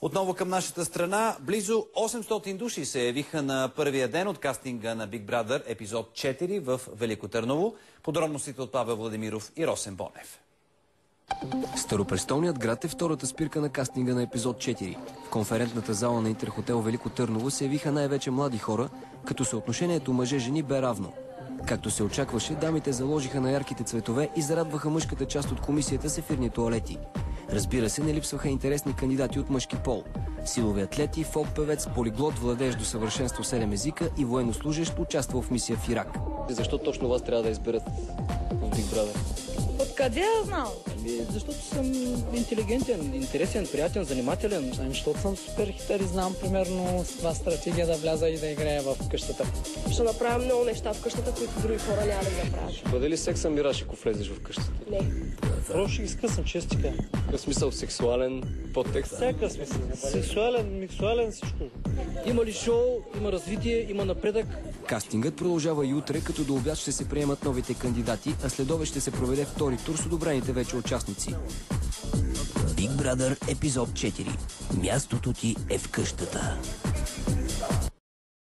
Отново към нашата страна. Близо 800 души се явиха на първия ден от кастинга на Big Brother епизод 4 в Велико Търново. Подробностите от Павел Владимиров и Росен Бонев. Старопрестолният град е втората спирка на кастинга на епизод 4. В конферентната зала на Интерхотел Велико Търново се явиха най-вече млади хора, като съотношението мъже-жени бе равно. Както се очакваше, дамите заложиха на ярките цветове и зарадваха мъжката част от комисията с ефирни тоалети. Разбира се, не липсваха интересни кандидати от мъжки пол. Силови атлети, фолк-певец, полиглот, владеещ до съвършенство 7 езика и военнослужещ, участвал в мисия в Ирак. Защо точно вас трябва да изберат в Big Brother? Откъде я знам? Защото съм интелигентен, интересен, приятен, занимателен. Защото съм супер хитър и знам примерно с това стратегия да вляза и да играя в къщата. Ще направя много неща в къщата, които други хора няма да направят. Ще бъде ли секса мираж, ако влезеш в къщата? Не. Просто ще ги скъсам, често така. В смисъл сексуален подтекст? Всяка смисъл. Сексуален, миксуален, всичко. Има ли шоу, има развитие, има напредък. Кастингът продължава и утре, като до обяд ще се приемат новите кандидати, а следове ще се проведе втори тур с одобрените вече участници. Big Brother епизод 4. Мястото ти е в къщата.